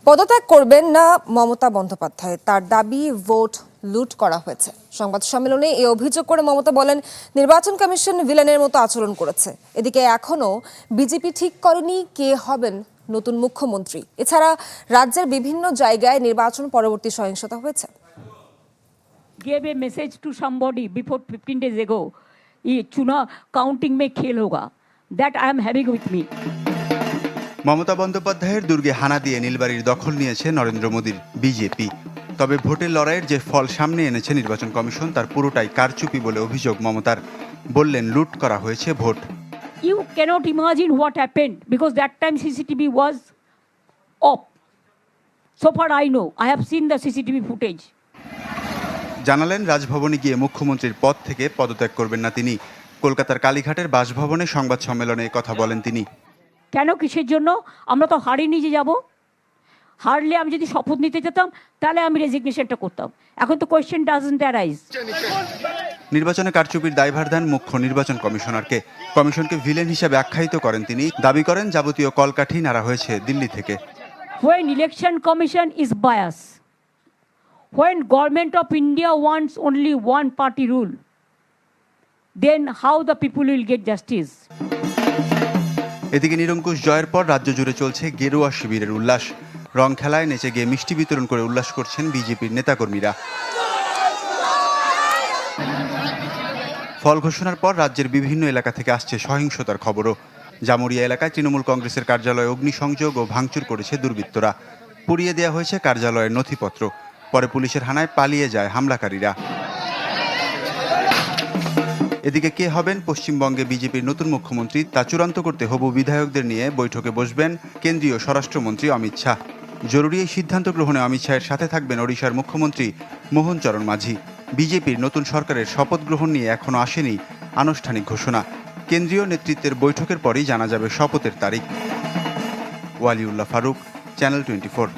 পদত্যাগ করবেন না মমতা বন্দ্যোপাধ্যায়, তার দাবি ভোট লুট করা হয়েছে। সংবাদ সম্মেলনে এই অভিযোগ করে মমতা বলেন, নির্বাচন কমিশন ভিলেনের মতো আচরণ করেছে। এদিকে এখনো বিজেপি ঠিক করেনি কে হবেন নতুন মুখ্যমন্ত্রী। এছাড়া রাজ্যের বিভিন্ন জায়গায় নির্বাচন পরবর্তী সহিংসতা হয়েছে। Gave a message to somebody before 15 days ago, ये चुनाव काउंटिंग में खेल होगा, that I am having with me. Mamata বন্দ্যোপাধ্যায়ের দুর্গে হানা দিয়ে নীলবাড়ির দখল নিয়েছে নরেন্দ্র মোদীর বিজেপি। তবে ভোটের লড়াইয়ের যে ফল সামনে এনেছে নির্বাচন কমিশন, তার পুরোটাই কারচুপি বলে অভিযোগ মমতার। বললেন, লুট করা হয়েছে vote. You cannot imagine what happened because that time CCTV was off. So far I know, I have seen the CCTV footage. জানালেন, রাজভবনে গিয়ে মুখ্যমন্ত্রীর পদ থেকে পদত্যাগ করবেন না তিনি। কলকাতার কালীঘাটের বাসভবনে সংবাদ সম্মেলনে কথা বলেন তিনি। কেন, কিসের জন্য? আমরা তো হারিনি যে যাব। হারলে আমি যদি শপথ নিতে যেতাম তাহলে আমি রেজিগনেশনটা করতাম। এখন তো কোয়েশ্চেন ডাজন্ট অ্যারাইজ। নির্বাচনে কারচুপির দায়ভার দেন মুখ্য নির্বাচন কমিশনারকে। কমিশনকে ভিলেন হিসেবে আখ্যায়িত করেন তিনি। দাবি করেন, যাবতীয় কলকাঠি নাড়া হয়েছে দিল্লি থেকে। When election commission is biased, when government of India wants only one party rule, then how the people will get justice? এদিকে নিরঙ্কুশ জয়ের পর রাজ্য জুড়ে চলছে গেরুয়া শিবিরের উল্লাস। রং খেলায় নেচে গিয়ে মিষ্টি বিতরণ করে উল্লাস করছেন বিজেপির নেতাকর্মীরা। ফল ঘোষণার পর রাজ্যের বিভিন্ন এলাকা থেকে আসছে সহিংসতার খবরও। জামুরিয়া এলাকায় তৃণমূল কংগ্রেসের কার্যালয়ে অগ্নিসংযোগ ও ভাঙচুর করেছে দুর্বৃত্তরা। পুড়িয়ে দেওয়া হয়েছে কার্যালয়ের নথিপত্র। পরে পুলিশের হানায় পালিয়ে যায় হামলাকারীরা। এদিকে কে হবেন পশ্চিমবঙ্গে বিজেপির নতুন মুখ্যমন্ত্রী, তা চূড়ান্ত করতে হবু বিধায়কদের নিয়ে বৈঠকে বসবেন কেন্দ্রীয় স্বরাষ্ট্রমন্ত্রী অমিত শাহ। জরুরি এই সিদ্ধান্ত গ্রহণে অমিত শাহের সাথে থাকবেন ওড়িশার মুখ্যমন্ত্রী মোহন চরণ মাঝি। বিজেপির নতুন সরকারের শপথ গ্রহণ নিয়ে এখনো আসেনি আনুষ্ঠানিক ঘোষণা। কেন্দ্রীয় নেতৃত্বের বৈঠকের পরই জানা যাবে শপথের তারিখ। ওয়ালিউল্লাহ ফারুক, চ্যানেল 24।